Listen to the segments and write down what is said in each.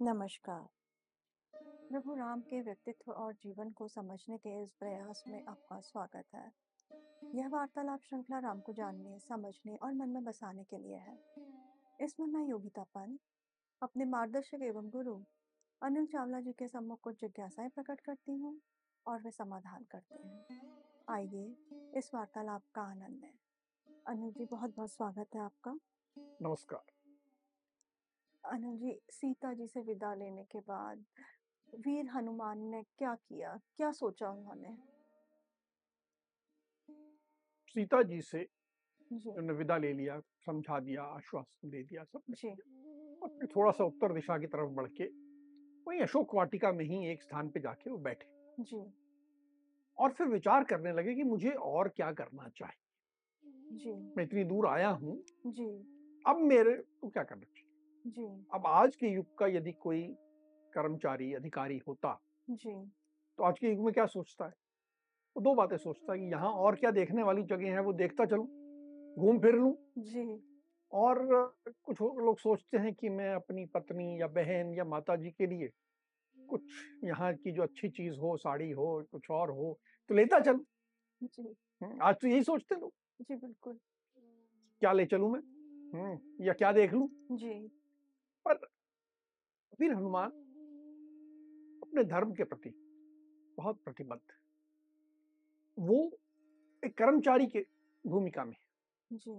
नमस्कार। प्रभु राम के व्यक्तित्व और जीवन को समझने के इस प्रयास में आपका स्वागत है। यह वार्तालाप श्रृंखला राम को जानने, समझने और मन में बसाने के लिए है। इसमें मैं योगिता पंत अपने मार्गदर्शक एवं गुरु अनिल चावला जी के सम्मुख कुछ जिज्ञासाएं प्रकट करती हूँ और वे समाधान करते हैं। आइए इस वार्तालाप का आनंद लें। अनिल जी, बहुत बहुत स्वागत है आपका। नमस्कार। अनिल जी, सीता जी से विदा लेने के बाद वीर हनुमान ने क्या किया, क्या सोचा उन्होंने? सीता जी से जी, उन्होंने विदा ले लिया, समझा दिया, आश्वासन दे दिया, सब कर जी, दिया और फिर थोड़ा सा उत्तर दिशा की तरफ बढ़ के वहीं अशोक वाटिका में ही एक स्थान पे जाके वो बैठे जी, और फिर विचार करने लगे कि मुझे और क्या करना चाहिए। जी, मैं इतनी दूर आया हूँ, जी, अब मेरे को क्या करना चाहिए। जी, अब आज के युग का यदि कोई कर्मचारी अधिकारी होता जी, तो आज के युग में क्या सोचता है? वो दो बातें सोचता है कि यहाँ और क्या देखने वाली जगह है वो देखता चलूं, घूम फिर लूं। जी, और कुछ लोग सोचते हैं कि मैं अपनी पत्नी या बहन या माताजी के लिए कुछ यहाँ की जो अच्छी चीज हो, साड़ी हो, कुछ और हो, तो लेता चलूं। जी, आज तो यही सोचते लोग, जी, बिल्कुल। क्या ले चलूं मैं, या क्या देख लूं। जी, पर वीर हनुमान अपने धर्म के प्रति बहुत प्रतिबद्ध, वो एक कर्मचारी के भूमिका में जी,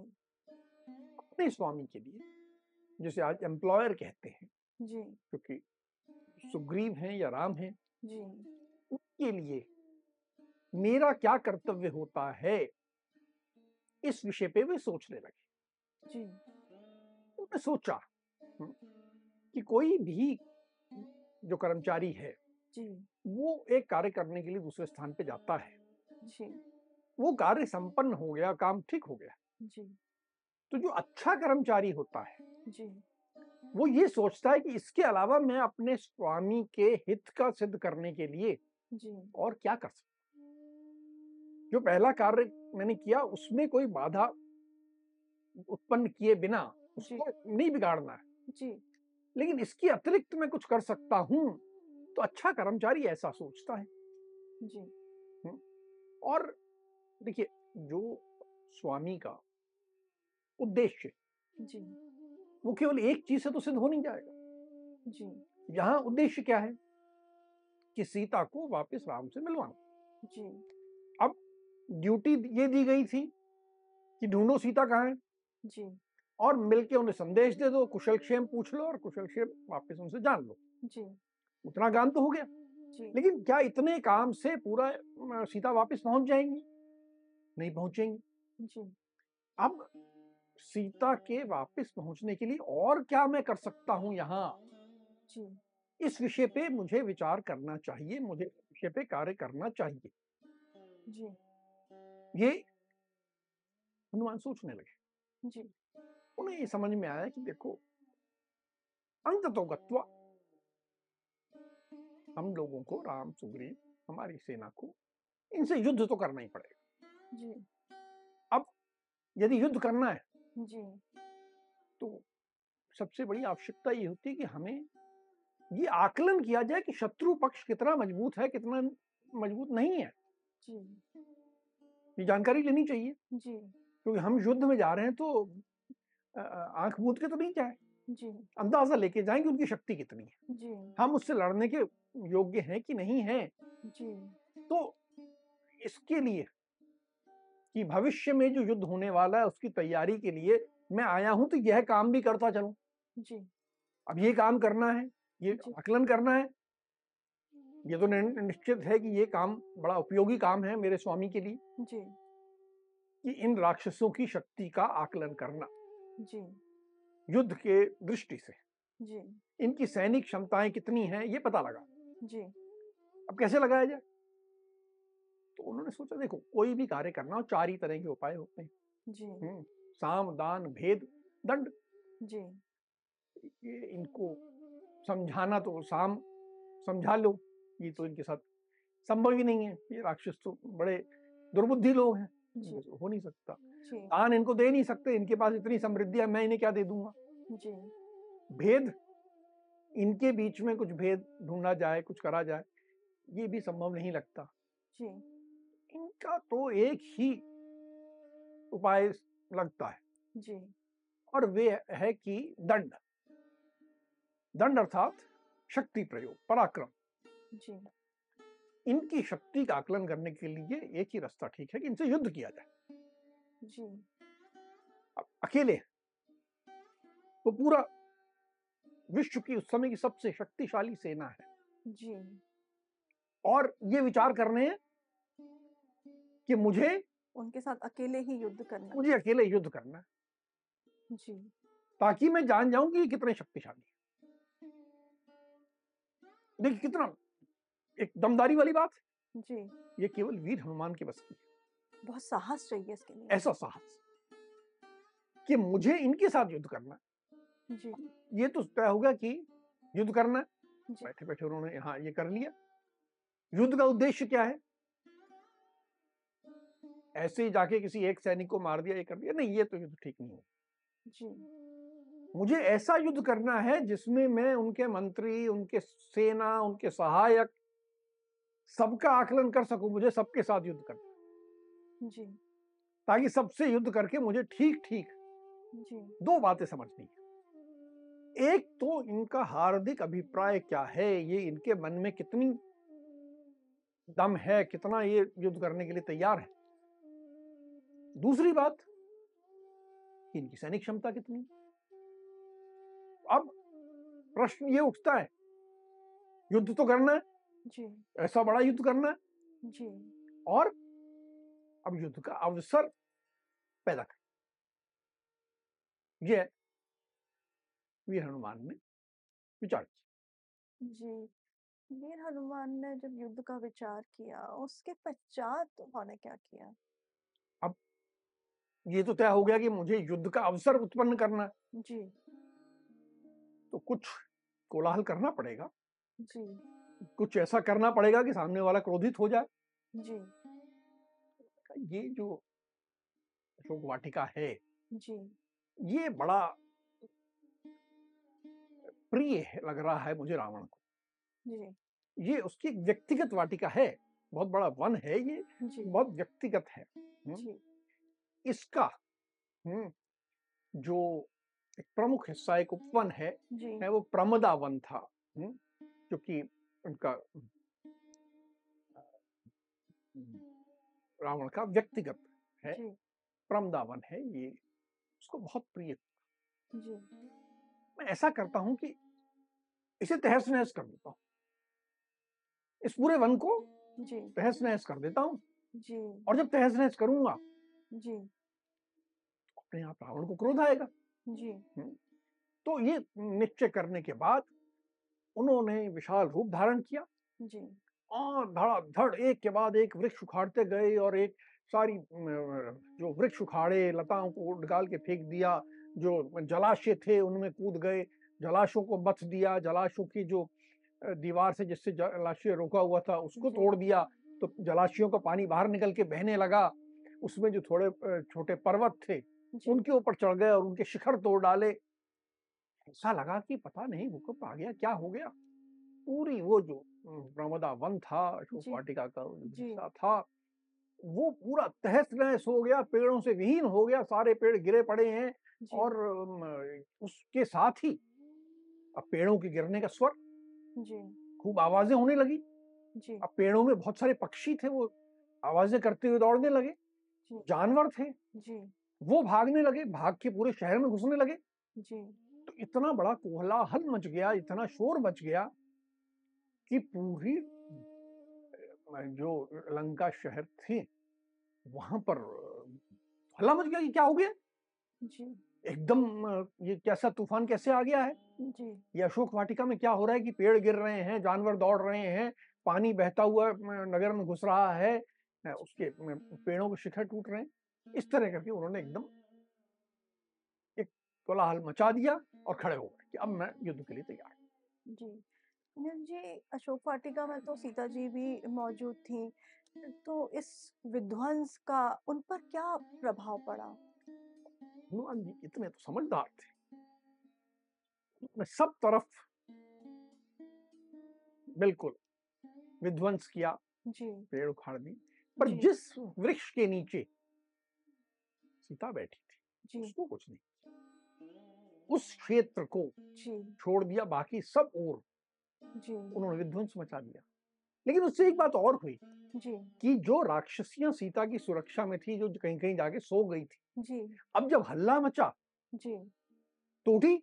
अपने स्वामी के लिए, जिसे आज एम्प्लॉयर कहते हैं, जी, क्योंकि सुग्रीव हैं या राम हैं, जी, उनके लिए मेरा क्या कर्तव्य होता है, इस विषय पे वे सोचने लगे। जी, उन्होंने सोचा कि कोई भी जो कर्मचारी है जी, वो एक कार्य करने के लिए दूसरे स्थान पे जाता है, जी, वो कार्य संपन्न हो गया, काम ठीक हो गया, जी, तो जो अच्छा कर्मचारी होता है जी, वो ये सोचता है कि इसके अलावा मैं अपने स्वामी के हित का सिद्ध करने के लिए जी, और क्या कर सकता। जो पहला कार्य मैंने किया उसमें कोई बाधा उत्पन्न किए बिना जी, उसको नहीं बिगाड़ना है, जी, लेकिन इसके अतिरिक्त मैं कुछ कर सकता हूं, तो अच्छा कर्मचारी ऐसा सोचता है। जी, हम्म, और देखिए, जो स्वामी का उद्देश्य जी, वो केवल एक चीज से तो सिद्ध हो नहीं जाएगा। जी, यहाँ उद्देश्य क्या है कि सीता को वापस राम से मिलवाना। जी, अब ड्यूटी ये दी गई थी कि ढूंढो सीता कहाँ है जी, और मिलके उन्हें संदेश दे दो, कुशल क्षेम पूछ लो और कुशल क्षेम वापस उनसे जान लो। जी, उतना काम तो हो गया, जी, लेकिन क्या इतने काम से पूरा सीता वापस पहुंच जाएंगी? नहीं पहुंचेंगी। जी, अब सीता के वापस पहुंचने के लिए और क्या मैं कर सकता हूं यहाँ, जी, इस विषय पे मुझे विचार करना चाहिए, मुझे इस विषय पे कार्य करना चाहिए। जी, ये हनुमान सोचने लगे। जी, उन्हें ये समझ में आया कि देखो, अंत तो गत्वा हम लोगों को, राम सुग्रीव हमारी सेना को इनसे युद्ध तो करना ही पड़ेगा। जी, अब यदि युद्ध करना है जी, तो सबसे बड़ी आवश्यकता ये होती है कि हमें ये आकलन किया जाए कि शत्रु पक्ष कितना मजबूत है, कितना मजबूत नहीं है। जी, ये जानकारी लेनी चाहिए, जी, क्योंकि हम युद्ध में जा रहे हैं तो आंख मूंद के तो नहीं जाए, जी, अंदाजा लेके जाएंगे उनकी शक्ति कितनी है, जी, हम उससे लड़ने के योग्य हैं कि नहीं है। जी, तो इसके लिए कि भविष्य में जो युद्ध होने वाला है उसकी तैयारी के लिए मैं आया हूं, तो यह काम भी करता चलूं। जी, अब ये काम करना है, ये जी, आकलन करना है, ये तो निश्चित है कि ये काम बड़ा उपयोगी काम है मेरे स्वामी के लिए, जी, कि इन राक्षसों की शक्ति का आकलन करना जी, युद्ध के दृष्टि से, जी, इनकी सैनिक क्षमताएं कितनी हैं ये पता लगा। जी, अब कैसे लगाया जाए? तो उन्होंने सोचा, देखो कोई भी कार्य करना हो चार ही तरह के उपाय होते हैं। जी, साम दान भेद दंड। जी, ये इनको समझाना तो साम समझा लो, ये तो इनके साथ संभव ही नहीं है, ये राक्षस तो बड़े दुर्बुद्धि लोग हैं, जी, इनसे तो हो नहीं सकता। जी, दान इनको दे नहीं सकते, इनके पास इतनी समृद्धि है, मैं इन्हें क्या दे दूंगा। जी, भेद, इनके बीच में कुछ भेद ढूंढा जाए, कुछ करा जाए, ये भी संभव नहीं लगता। जी। इनका तो एक ही उपाय लगता है, जी। और वे है कि दंड। दंड अर्थात शक्ति प्रयोग, पराक्रम। जी। इनकी शक्ति का आकलन करने के लिए एक ही रास्ता ठीक है कि इनसे युद्ध किया जाए। जी। अब अकेले वो पूरा विश्व की उस समय की सबसे शक्तिशाली सेना है, जी। और ये विचार करने हैं कि मुझे उनके साथ अकेले ही युद्ध करना। मुझे अकेले युद्ध करना है, जी। ताकि मैं जान जाऊं कि ये कितने शक्तिशाली है। देखिए कितना एक दमदारी वाली बात है। जी। ये केवल वीर हनुमान के बस की है। बहुत साहस चाहिए इसके लिए। ऐसा साहस कि मुझे इनके साथ युद्ध करना है। जी। ये तो तय होगा कि युद्ध करना है। जी। बैठे बैठे उन्होंने यहाँ ये कर लिया। युद्ध का उद्देश्य क्या है? ऐसे ही जाके किसी एक सैनिक को मार दिया, ये कर दिया, नहीं, ये तो युद्ध ठीक नहीं है। जी। मुझे ऐसा युद्ध करना है जिसमें मैं उनके मंत्री, उनके सेना, उनके सहायक, सबका आकलन कर सकूं। मुझे सबके साथ युद्ध करना, जी। ताकि सबसे युद्ध करके मुझे ठीक ठीक जी। दो बातें समझनी है। एक तो इनका हार्दिक अभिप्राय क्या है, ये इनके मन में कितनी दम है, कितना ये युद्ध करने के लिए तैयार है। दूसरी बात, इनकी सैनिक क्षमता कितनी। अब प्रश्न ये उठता है, युद्ध तो करना है, जी। ऐसा बड़ा युद्ध करना है, जी। और अब युद्ध का अवसर पैदा कर, ये वीर हनुमान ने विचार किया। जी। वीर हनुमान ने जब युद्ध का विचार किया, उसके पश्चात उन्होंने क्या किया? अब ये तो तय हो गया कि मुझे युद्ध का अवसर उत्पन्न करना है, जी। तो कुछ कोलाहल करना पड़ेगा, जी। कुछ ऐसा करना पड़ेगा कि सामने वाला क्रोधित हो जाए। जी। ये जो अशोक वाटिका है, जी। ये बड़ा प्रिय लग रहा है मुझे रावण को। जी। ये उसकी एक व्यक्तिगत वाटिका है, बहुत बड़ा वन है ये, जी। बहुत व्यक्तिगत है। जी। इसका जो एक प्रमुख हिस्सा, एक उपवन जी। है वो प्रमदा वन था, जो कि उनका रावण का व्यक्तिगत है, जी। प्रमदा वन है ये, उसको बहुत प्रिय। जी। मैं ऐसा करता हूं कि इसे तहस नहस कर देता हूं, इस पूरे वन को जी। तहस नहस कर देता हूं। जी। और जब तहस नहस करूंगा, जी। अपने आप रावण को क्रोध आएगा। जी। हम्म, तो ये निश्चय करने के बाद उन्होंने विशाल रूप धारण किया, जी। और धड़ाधड़ एक के बाद एक वृक्ष उखाड़ते गए, और एक सारी जो वृक्ष उखाड़े, लताओं को निकाल के फेंक दिया, जो जलाशय थे उनमें कूद गए, जलाशयों को बच दिया, जलाशयों की जो दीवार से जिससे जलाशय रोका हुआ था उसको जी। तोड़ दिया, तो जलाशयों का पानी बाहर निकल के बहने लगा। उसमें जो थोड़े छोटे पर्वत थे जी। उनके ऊपर चढ़ गए और उनके शिखर तोड़ डाले। ऐसा लगा कि पता नहीं भूकंप आ गया, क्या हो गया। पूरी वो जो प्रमदा वन था, अशोक जी। वाटिका का जो जी। हिस्सा था, वो पूरा तहस नहस हो गया, पेड़ों से विहीन हो गया, सारे पेड़ गिरे पड़े हैं। जी। और उसके साथ ही अब पेड़ों के गिरने का स्वर, जी। खूब आवाजें होने लगी। जी। अब पेड़ों में बहुत सारे पक्षी थे, वो आवाजें करते हुए दौड़ने लगे। जी। जानवर थे, जी। वो भागने लगे, भाग के पूरे शहर में घुसने लगे। जी। तो इतना बड़ा कोलाहल मच गया, इतना शोर मच गया कि पूरी जो लंका शहर थे वहां पर हल्ला मच गया कि क्या हो गया। जी। एकदम ये कैसा तूफान कैसे आ गया है। जी। ये अशोक वाटिका में क्या हो रहा है कि पेड़ गिर रहे हैं, जानवर दौड़ रहे हैं, पानी बहता हुआ नगर में घुस रहा है, उसके पेड़ों के शिखर टूट रहे हैं। इस तरह करके उन्होंने एकदम एक कोलाहल मचा दिया और खड़े हो गए कि अब मैं युद्ध के लिए तैयार हूं। जी। नीरज जी, अशोक वाटिका में तो सीता जी भी मौजूद थी, तो इस विध्वंस का उन पर क्या प्रभाव पड़ा? हनुमान जी इतने तो समझदार थे, उन्होंने सब तरफ बिल्कुल विध्वंस किया, जी, पेड़ उखाड़ दी। पर जी, जिस वृक्ष के नीचे सीता बैठी थी, जी, उसको कुछ नहीं, उस क्षेत्र को जी, छोड़ दिया, बाकी सब ओर जी, उन्होंने विध्वंस मचा दिया। लेकिन उससे एक बात और हुई जी, कि जो राक्षसियां सीता की सुरक्षा में थी, जो कहीं कहीं जाके सो गई थी, जी, अब जब हल्ला मचा जी, तो उठी,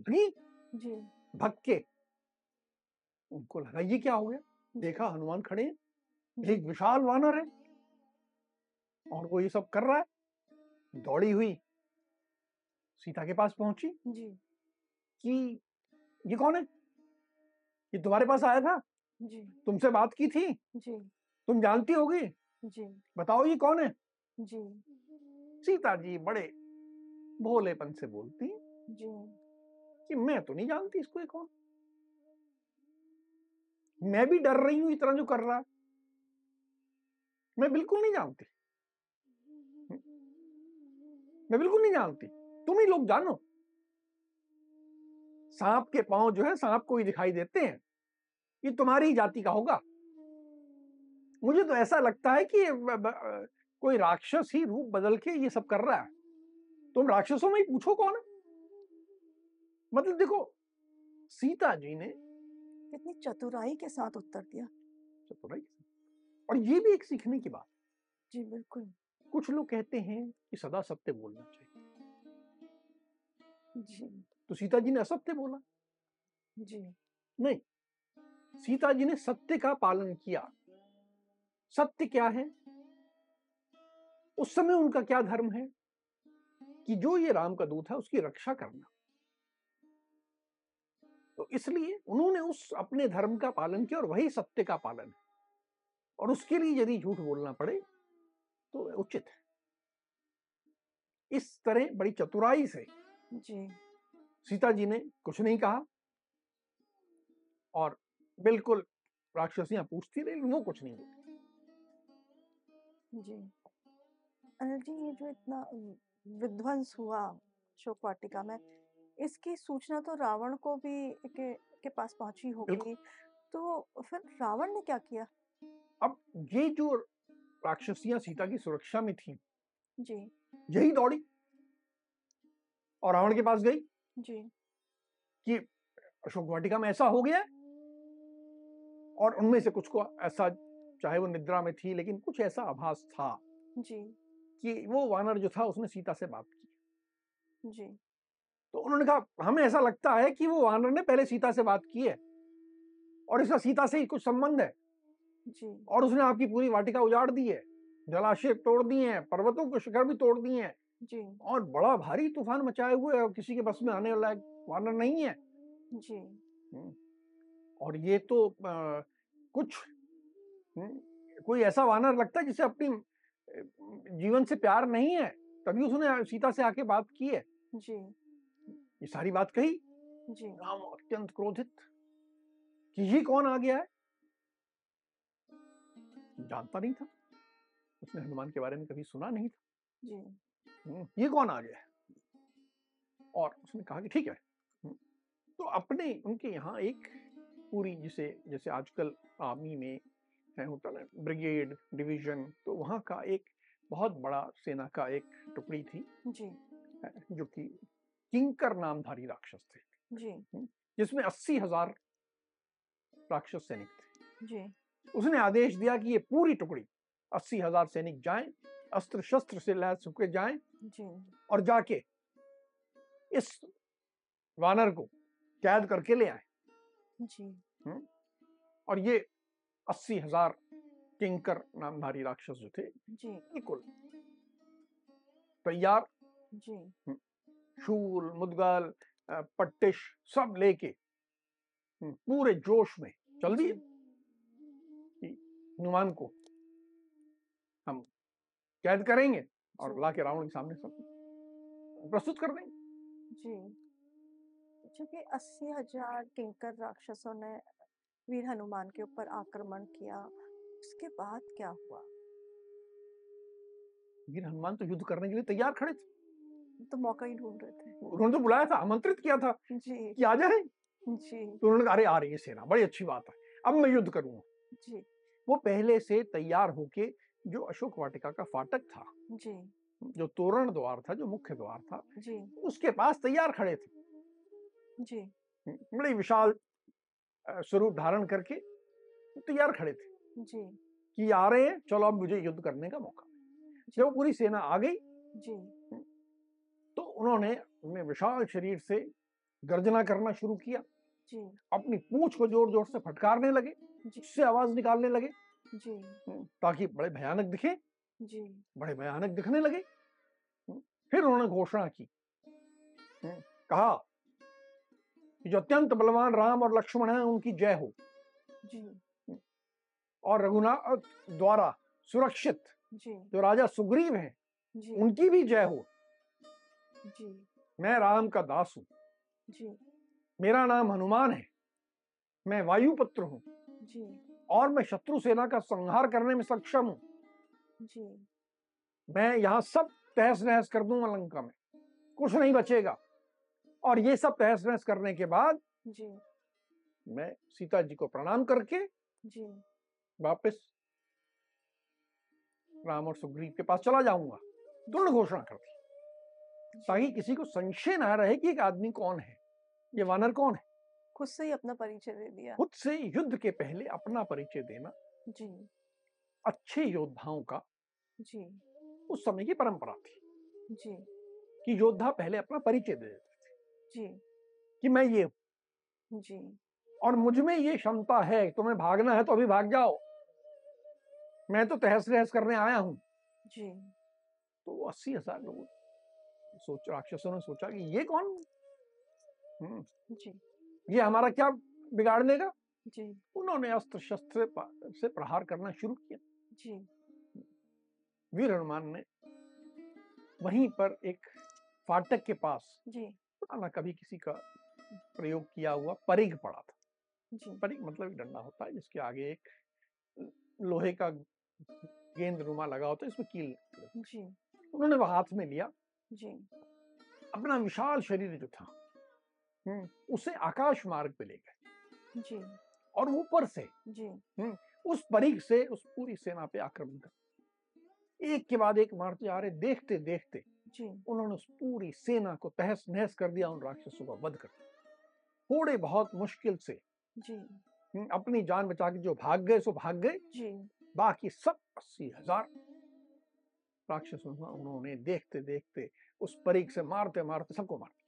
भगी, जी, भग के उनको लगा ये क्या हो गया। जी, देखा हनुमान खड़े हैं, जी, एक विशाल वानर है और वो ये सब कर रहा है। दौड़ी हुई सीता के पास पहुंची जी, कि ये कौन है, ये तुम्हारे पास आया था, जी, तुमसे बात की थी, जी, तुम जानती होगी, जी, बताओ ये कौन है। जी, सीता जी बड़े भोलेपन से बोलती जी, कि मैं तो नहीं जानती इसको, ये कौन, मैं भी डर रही हूं इतना जो कर रहा है, मैं बिल्कुल नहीं जानती, मैं बिल्कुल नहीं जानती, तुम ही लोग जानो। सांप के पांव जो है सांप को ही दिखाई देते हैं, ये तुम्हारी ही जाति का होगा। मुझे तो ऐसा लगता है कि कोई राक्षस ही रूप बदल के ये सब कर रहा है, तुम राक्षसों में ही पूछो कौन है। मतलब देखो, सीता जी ने कितनी चतुराई के साथ उत्तर दिया। चतुराई से, और ये भी एक सीखने की बात, जी, बिल्कुल। कुछ लोग कहते हैं कि सदा सत्य बोलना चाहिए, जी, तो सीता जी ने असत्य बोला जी, नहीं, सीता जी ने सत्य का पालन किया। सत्य क्या है, उस समय उनका क्या धर्म है कि जो ये राम का दूत है उसकी रक्षा करना, तो इसलिए उन्होंने उस अपने धर्म का पालन किया और वही सत्य का पालन है, और उसके लिए यदि झूठ बोलना पड़े तो उचित है। इस तरह बड़ी चतुराई से जी, सीता जी ने कुछ नहीं कहा, और बिल्कुल राक्षसियां पूछती रही, वो कुछ नहीं बोली। जी। अनिल जी, ये जो इतना विध्वंस हुआ अशोक वाटिका में, इसकी सूचना तो रावण को भी के पास पहुंची बिल्कुल। होगी। तो फिर रावण ने क्या किया? अब ये जो राक्षसियां सीता की सुरक्षा में थी, जी, यही दौड़ी और रावण के पास गई जी, कि अशोक वाटिका में ऐसा हो गया है, और उनमें से कुछ को ऐसा, चाहे वो निद्रा में थी लेकिन कुछ ऐसा आभास था जी, कि वो वानर जो था उसने सीता से बात की। जी, तो उन्होंने कहा हमें ऐसा लगता है कि वो वानर ने पहले सीता से बात की है और इसका सीता से ही कुछ संबंध है, जी, और उसने आपकी पूरी वाटिका उजाड़ दी है, जलाशय तोड़ दिए हैं, पर्वतों के शिखर भी तोड़ दिए हैं, जी, और बड़ा भारी तूफान मचाए हुए है, किसी के बस में आने वाला वानर नहीं है। जी, हम्म, और ये तो कुछ कोई ऐसा वानर लगता है जिसे अपनी जीवन से प्यार नहीं है, तभी उसने सीता से आके बात की है। जी, ये सारी बात कही, जी, राम अत्यंत क्रोधित कि ये कौन आ गया है, जानता नहीं था, उसने हनुमान के बारे में कभी सुना नहीं था। जी, ये कौन आ गया है, और उसने कहा कि ठीक है। तो अपने उनके यहाँ एक पूरी, जिसे जैसे आजकल आर्मी में है होता ना ब्रिगेड डिवीजन, तो वहाँ का एक बहुत बड़ा सेना का एक टुकड़ी थी, जी, जो कि किंकर नामधारी राक्षस थे, जी, जिसमें 80,000 राक्षस सैनिक थे। जी, उसने आदेश दिया कि ये पूरी टुकड़ी 80,000 सैनिक जाएं, अस्त्र शस्त्र से लैस होकर जाएं, जी, और जाके इस वानर को कैद करके ले आए। जी, और ये 80,000 किंकर नामधारी राक्षस जो थे, जी, बिल्कुल तैयार, जी, शूल मुद्गल पट्टिश सब लेके पूरे जोश में चल दिए जी, कि हनुमान को हम कैद करेंगे जी, और लाके रावण के सामने सब प्रस्तुत कर देंगे। जी। चूंकि 80,000 किंकर राक्षसों ने वीर हनुमान के ऊपर आक्रमण किया, उसके बाद क्या हुआ? वीर हनुमान तो युद्ध करने के लिए तैयार खड़े थे, तो मौका ही ढूंढ रहे थे। उन्होंने तो बुलाया था, आमंत्रित किया था जी, कि आ जाए, जी, तो उन्होंने कहा अरे आ रही है सेना, बड़ी अच्छी बात है, अब मैं युद्ध करूंगा। जी, वो पहले से तैयार होके जो अशोक वाटिका का फाटक था, जी, जो तोरण द्वार था, जो मुख्य द्वार था, जी, उसके पास तैयार खड़े थे। जी, बड़े विशाल स्वरूप धारण करके तैयार खड़े थे जी, कि आ रहे हैं, चलो अब मुझे युद्ध करने का मौका। जी, जब वो पूरी सेना आ गई जी, तो उन्होंने अपने विशाल शरीर से गर्जना करना शुरू किया, जी, अपनी पूंछ को जोर जोर से फटकारने लगे, जी, उससे आवाज निकालने लगे जी, ताकि बड़े भयानक दिखे, जी, बड़े भयानक दिखने लगे। फिर उन्होंने घोषणा की, कहा कि जो अत्यंत बलवान राम और लक्ष्मण हैं उनकी जय हो, जी, और रघुनाथ द्वारा सुरक्षित जी, जो राजा सुग्रीव हैं जी, उनकी भी जय हो। जी, मैं राम का दास हूं, जी, मेरा नाम हनुमान है, मैं वायुपुत्र हूं, जी, और मैं शत्रु सेना का संहार करने में सक्षम हूं। जी, मैं यहां सब तहस नहस कर दूंगा, लंका में कुछ नहीं बचेगा। और ये सब तहस नहस करने के बाद जी, मैं सीता जी को प्रणाम करके जी, वापस राम और सुग्रीव के पास चला जाऊंगा। तुरंत घोषणा कर दी ताकि किसी को संशय ना रहे कि एक आदमी कौन है, ये वानर कौन है। खुद से ही अपना परिचय दे दिया। खुद से युद्ध के पहले अपना परिचय देना जी, अच्छे योद्धाओं का जी, उस समय की परंपरा थी जी, कि योद्धा पहले अपना परिचय दे देते थे जी, कि मैं ये जी, और मुझ में ये क्षमता है, तुम्हें भागना है तो अभी भाग जाओ, मैं तो तहस नहस करने आया हूं। जी, तो 80,000 लोग सोच राक्षसों ने सोचा कि ये कौन, जी, ये हमारा क्या बिगाड़ देगा। जी, उन्होंने अस्त्र शस्त्र से प्रहार करना शुरू किया। जी, वीर हनुमान ने वहीं पर एक फाटक के पास जी, पुराना कभी किसी का प्रयोग किया हुआ परिघ पड़ा था। जी, परिघ मतलब एक डंडा होता है जिसके आगे एक लोहे का गेंद नुमा लगा होता है, इसमें कील। जी, उन्होंने वह हाथ में लिया, जी, अपना विशाल शरीर जो था उसे आकाश मार्ग पे ले गए जी, और ऊपर से जी, उस परिघ से उस पूरी सेना पे आक्रमण कर एक के बाद एक मारते जा रहे। देखते देखते जी, उन्होंने उस पूरी सेना को तहस नहस कर दिया, उन राक्षसों का वध कर दिया। थोड़े बहुत मुश्किल से जी, अपनी जान बचा के जो भाग गए सो भाग गए, जी, बाकी सब 80,000 राक्षसों को उन्होंने देखते देखते उस परिघ से मारते मारते सबको मार दिया।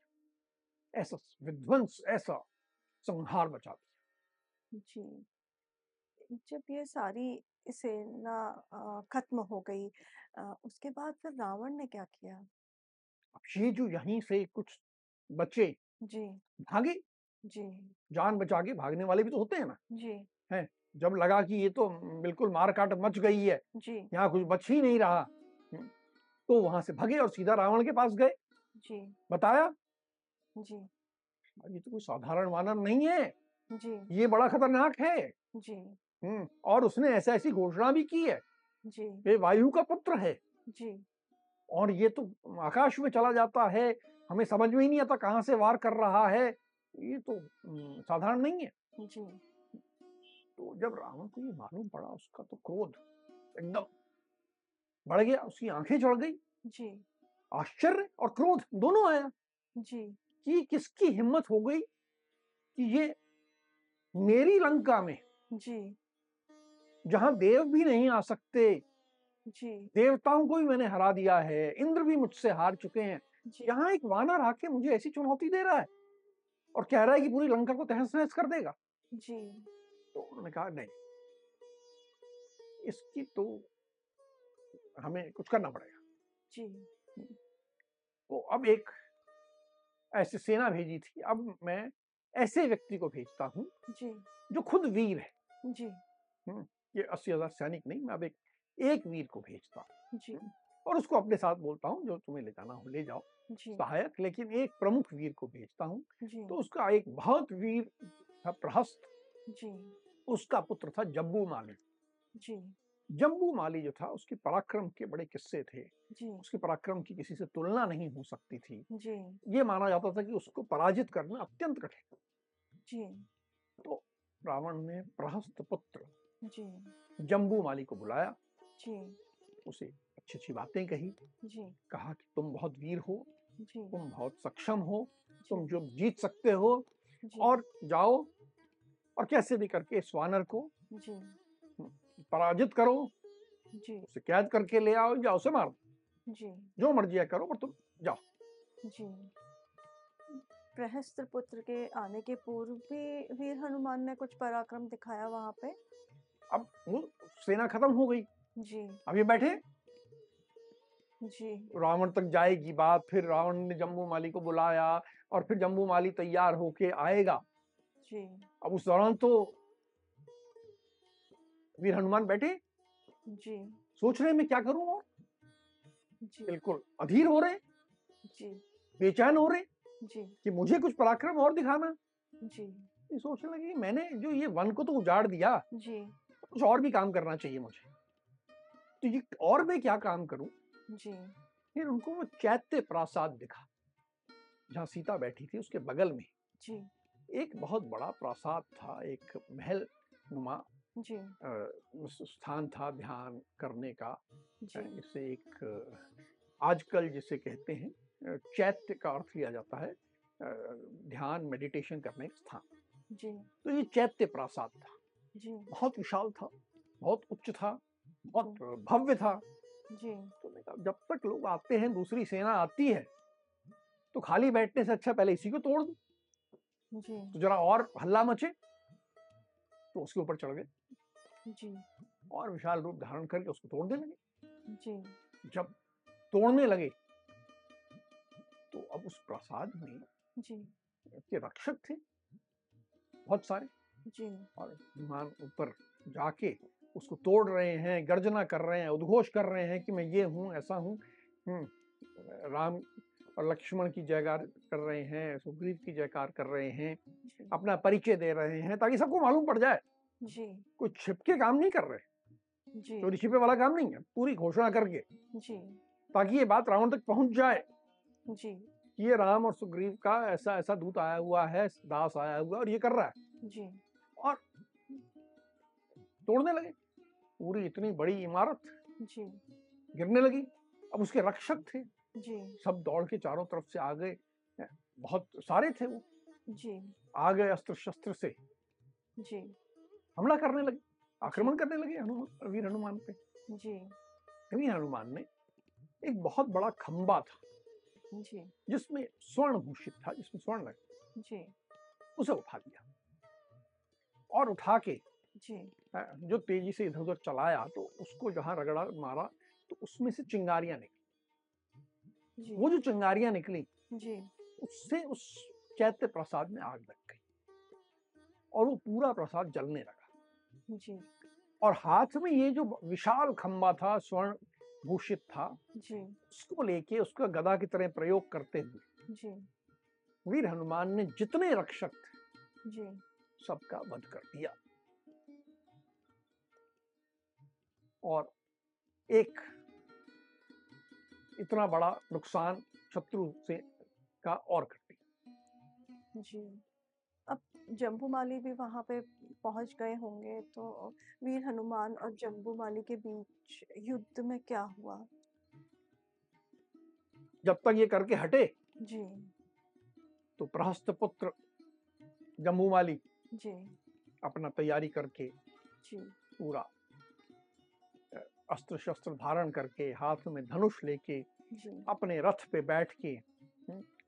ऐसा विध्वंस, ऐसा संहार मचा दिया। जी। जब ये सारी सेना खत्म हो गई, उसके बाद फिर रावण ने क्या किया? अब ये जो यहीं से कुछ बच्चे जी, भागे, जी, जान बचा के भागने वाले भी तो होते हैं ना, जी, हैं। जब लगा कि ये तो बिल्कुल मार काट मच गई है, जी, यहाँ कुछ बच ही नहीं रहा, तो वहां से भगे और सीधा रावण के पास गए, जी, बताया जी, ये तो कोई साधारण वानर नहीं है, जी, ये बड़ा खतरनाक है। जी, और उसने ऐसा ऐसी घोषणा भी की है, जी, ये वायु का पुत्र है, जी, और ये तो आकाश में चला जाता है, हमें समझ में ही नहीं आता कहां से वार कर रहा है, ये तो साधारण नहीं है। जी, तो जब रावण को ये मालूम पड़ा, उसका तो क्रोध एकदम बढ़ गया, उसकी आंखें चढ़ गई। जी, आश्चर्य और क्रोध दोनों आया जी, कि किसकी हिम्मत हो गई कि ये मेरी लंका में, जी, जहां देव भी नहीं आ सकते, जी, देवताओं को भी मैंने हरा दिया है, इंद्र भी मुझसे हार चुके हैं, जी, यहाँ एक वानर आके मुझे ऐसी चुनौती दे रहा है और कह रहा है कि पूरी लंका को तहस नहस कर देगा। जी, तो उन्होंने कहा नहीं, इसकी तो हमें कुछ करना पड़ेगा। जी, तो अब एक ऐसी सेना भेजी थी, अब मैं ऐसे व्यक्ति को भेजता हूं जी, जो खुद वीर है। जी, ये 80,000 सैनिक नहीं, मैं अब एक वीर को भेजता जी, हूँ और उसको अपने साथ बोलता हूँ, जो तुम्हें ले जाना हो ले जाओ, जी, सहायक, लेकिन एक प्रमुख वीर को भेजता हूँ। जी, तो उसका एक बहुत वीर था प्रहस्त, जी, उसका पुत्र था जम्बू माली। जी, जम्बू माली जो था, उसके पराक्रम के बड़े किस्से थे, जी, उसके पराक्रम की किसी से तुलना नहीं हो सकती थी। जी, ये माना जाता था कि उसको पराजित करना अत्यंत कठिन। जी, तो रावण ने प्रहस्त पुत्र जी, जम्बूमाली को बुलाया, जी, उसे अच्छी-अच्छी बातें कही, जी, कहा कि तुम बहुत वीर हो, जी, तुम बहुत सक्षम हो, जी, तुम जो जीत सकते हो जी, और जाओ और कैसे भी करके इस वानर को जी, पराजित करो, जी, उसे कैद करके ले आओ या उसे मारो, जी, जो मर्जी है करो पर तुम जाओ। जी। प्रहस्त्र पुत्र के आने के पूर्व भी वीर हनुमान ने कुछ पराक्रम दिखाया वहाँ पे? अब वो सेना खत्म हो गई, जी, अब ये बैठे जी, रावण तक जाएगी बात, फिर रावण ने जम्बूमाली को बुलाया और फिर जम्बूमाली तैयार होके आएगा। जी, अब उस दौरान तो वीर हनुमान बैठे जी, सोच रहे मैं क्या करूं और जी, बिल्कुल अधीर हो रहे, जी, बेचैन हो रहे जी, कि मुझे कुछ पराक्रम और दिखाना। जी, ये सोचने लगे कि मैंने जो ये वन को तो उजाड़ दिया, जी, तो कुछ और भी काम करना चाहिए मुझे। तो ये और मैं क्या काम करूं? जी, फिर उनको वो चैत्य प्रासाद दिखा, जहां सीता बैठी थी उसके बगल में जी, एक बहुत बड़ा प्रासाद था, एक महल नुमा जी, स्थान था ध्यान करने का। जी, इसे एक आजकल जिसे कहते हैं चैत्य का अर्थ लिया जाता है ध्यान मेडिटेशन करने का स्थान। जी, तो ये चैत्य प्रासाद था, जी, बहुत विशाल था, बहुत उच्च था, जी, बहुत भव्य था। जी, तो मैंने कहा जब तक लोग आते हैं, दूसरी सेना आती है, तो खाली बैठने से अच्छा पहले इसी को तोड़ दूं, जी, तो जरा और हल्ला मचे। तो उसके ऊपर चढ़ गए जी, और विशाल रूप धारण करके उसको तोड़ने लगे। जी, जब तोड़ने लगे तो अब उस प्रासाद में जी, के रक्षक थे बहुत सारे, जी, और हनुमान ऊपर जाके उसको तोड़ रहे हैं, गर्जना कर रहे हैं, उद्घोष कर रहे हैं कि मैं ये हूँ, ऐसा हूँ। राम और लक्ष्मण की जयकार कर रहे हैं, सुग्रीव की जयकार कर रहे हैं, जी, अपना परिचय दे रहे हैं ताकि सबको मालूम पड़ जाए। जी, कोई छिपके काम नहीं कर रहे, जी, चोरी छिपे वाला काम नहीं है, पूरी घोषणा करके, जी, ताकि ये बात रावण तक पहुंच जाए जी, कि ये राम और सुग्रीव का ऐसा ऐसा दूत आया हुआ है, दास आया हुआ है और ये कर रहा है। जी, और तोड़ने लगे, पूरी इतनी बड़ी इमारत जी, गिरने लगी। अब उसके रक्षक थे, जी, सब दौड़ के चारों तरफ से आ गए, बहुत सारे थे वो, जी, आ गए अस्त्र शस्त्र से जी, हमला करने लगे, जी, आक्रमण करने लगे वीर हनुमान पे। जी, वीर हनुमान ने एक बहुत बड़ा खंबा था जी, जिसमें स्वर्ण भूषित था, जिसमें स्वर्ण लगे, जी, उसे उठा लिया और उठा के जी, जो तेजी से इधर उधर चलाया तो उसको जहां रगड़ा मारा तो उसमें से चिंगारियां निकली। जी, वो जो चिंगारियां निकली जी, उससे उस चैत्य प्रसाद में आग लग गई और वो पूरा प्रसाद जलने लगा। जी, और हाथ में ये जो विशाल खंबा था, स्वर्ण भूषित था, जी, उसको लेके उसका गदा की तरह प्रयोग करते हुए जी, वीर हनुमान ने जितने रक्षक थे जी, सबका वध कर दिया और एक इतना बड़ा नुकसान शत्रु से का और कर दिया। जी। अब जम्बूमाली भी वहाँ पे पहुँच गए होंगे, तो वीर हनुमान और जम्बूमाली के बीच युद्ध में क्या हुआ? जब तक ये करके हटे जी, तो प्रहस्त पुत्र जम्बूमाली जी, अपना तैयारी करके जी, पूरा अस्त्र शस्त्र धारण करके हाथ में धनुष लेके जी, अपने रथ पे बैठ के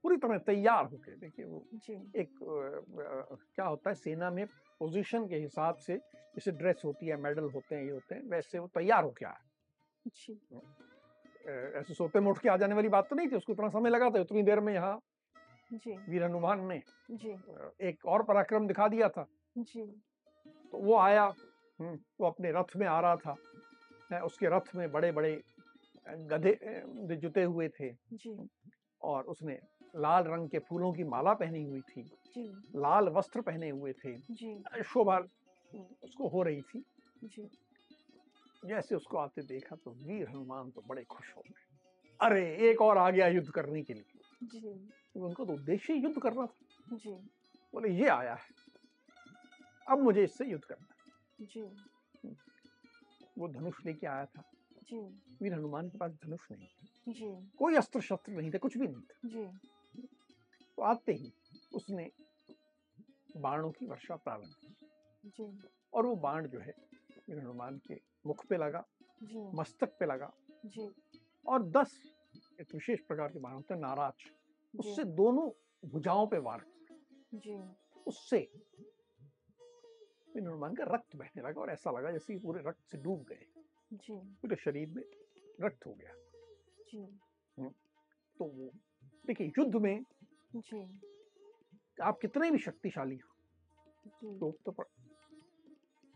पूरी तरह तैयार होके, देखिए वो जी, एक क्या होता है सेना में पोजीशन के हिसाब से, जैसे ड्रेस होती है, मेडल होते हैं, ये होते हैं, वैसे वो तैयार होके आया। जी, ऐसे सोते में उठ के आ जाने वाली बात तो नहीं थी, उसको इतना समय लगा था, उतनी देर में यहाँ जी, वीर हनुमान ने जी, एक और पराक्रम दिखा दिया था। जी, तो वो आया, वो अपने रथ में आ रहा था, उसके रथ में बड़े बड़े गधे जुते हुए थे जी, और उसने लाल रंग के फूलों की माला पहनी हुई थी, जी, लाल वस्त्र पहने हुए थे, जी, शोभा उसको हो रही थी। जी, जैसे उसको आते देखा तो वीर हनुमान तो बड़े खुश हो गए, अरे एक और आ गया युद्ध करने के लिए। जी, तो उनको तो उद्देश्य ही युद्ध करना था, जी, बोले ये आया है अब मुझे इससे युद्ध करना है। जी, वो धनुष लेके आया था। जी, वीर हनुमान के पास धनुष नहीं था, जी, कोई अस्त्र शस्त्र नहीं था, कुछ भी नहीं था। जी, तो आते ही उसने बाणों की वर्षा प्रारंभ की जी, और वो बाण जो है वीर हनुमान के मुख पे लगा, जी, मस्तक पे लगा जी, और 10 एक विशेष प्रकार के बाण होते हैं नाराज, जी, उससे दोनों भुजाओं पे वार किया। जी, उससे वीर हनुमान का रक्त बहने लगा और ऐसा लगा जैसे पूरे रक्त से डूब गए, जी, पूरे शरीर में रक्त हो गया। जी, तो वो देखिए, युद्ध में जी, आप कितने भी शक्तिशाली हो, जी, चोट तो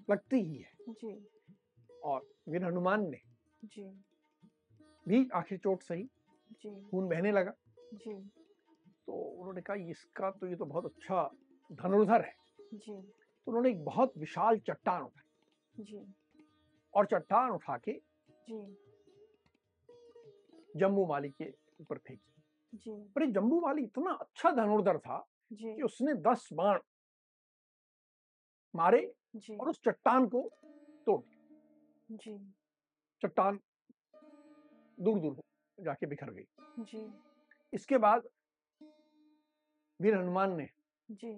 लगती ही है। जी, और वीर हनुमान ने जी, भी आखिर चोट सही, जी, खून बहने लगा। जी, तो उन्होंने कहा इसका तो ये तो बहुत अच्छा धनुर्धर है। जी, तो उन्होंने एक बहुत विशाल चट्टान उठाई जी, और चट्टान उठा के जी, जम्बूमाली के ऊपर फेंकी। जी, पर ये जम्बूमाली इतना अच्छा धनुर्धर था जी, कि उसने 10 बाण मारे जी, और उस चट्टान को तोड़ दिया। जी, चट्टान दूर दूर जाके बिखर गई। जी, इसके बाद वीर हनुमान ने जी,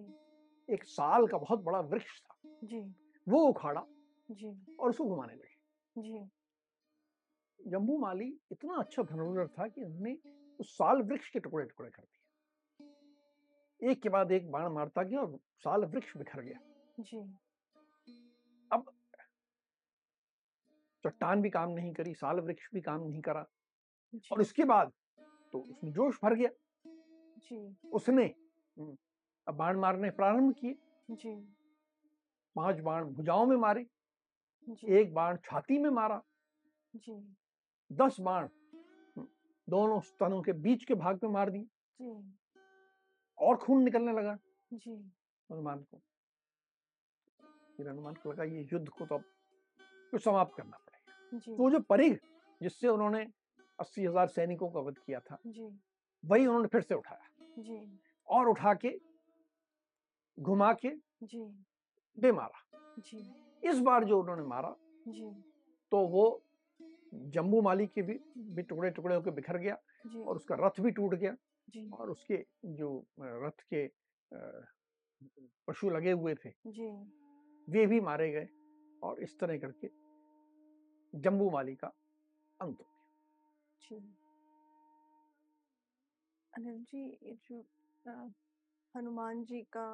एक साल का बहुत बड़ा वृक्ष था, जी, वो उखाड़ा जी, और उसको घुमाने लगे। जी, जम्बूमाली इतना अच्छा धनुर्धर था कि उन्होंने उस साल वृक्ष के टुकड़े टुकड़े कर दिए। एक के बाद एक बाण मारता गया और साल वृक्ष बिखर गया। जी, अब चट्टान भी काम नहीं करी, साल वृक्ष भी काम नहीं करा और जी, इसके बाद तो उसमें जोश भर गया। जी, उसने अब बाण मारने प्रारंभ किए। जी, 5 बाण भुजाओं में मारे, जी, 1 बाण छाती में मारा, जी, 10 बाण दोनों स्तनों के बीच के भाग में मार दिए जी, और खून निकलने लगा जी, हनुमान को। फिर हनुमान को लगा ये युद्ध को तो अब कुछ समाप्त करना पड़ेगा। जी, तो वो जो परिघ जिससे उन्होंने 80,000 सैनिकों का वध किया था, जी, वही उन्होंने फिर से उठाया जी, और उठा के घुमा के जी, दे मारा। जी, इस बार जो उन्होंने मारा जी, तो वो जम्बूमाली के भी टुकड़े टुकड़े होकर बिखर गया जी, और उसका रथ भी टूट गया जी, और उसके जो रथ के पशु लगे हुए थे जी, वे भी मारे गए और इस तरह करके जम्बूमाली का अंत हो जी। अनिल जी, ये जो अ, हनुमान जी का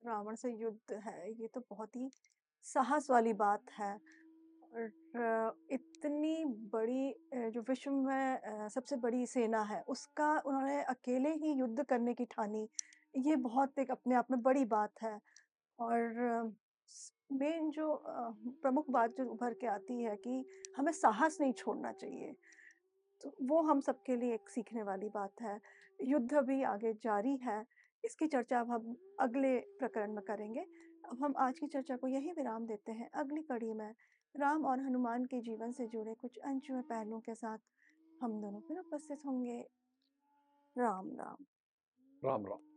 रावण से युद्ध है, ये तो बहुत ही साहस वाली बात है। और इतनी बड़ी जो विश्व में सबसे बड़ी सेना है, उसका उन्होंने अकेले ही युद्ध करने की ठानी, ये बहुत एक अपने आप में बड़ी बात है। और मेन जो प्रमुख बात जो उभर के आती है कि हमें साहस नहीं छोड़ना चाहिए। तो वो हम सबके लिए एक सीखने वाली बात है। युद्ध अभी आगे जारी है, इसकी चर्चा अब हम अगले प्रकरण में करेंगे। अब हम आज की चर्चा को यहीं विराम देते हैं। अगली कड़ी में राम और हनुमान के जीवन से जुड़े कुछ अनछुए पहलुओं के साथ हम दोनों फिर उपस्थित होंगे। राम, राम। गया। राम राम।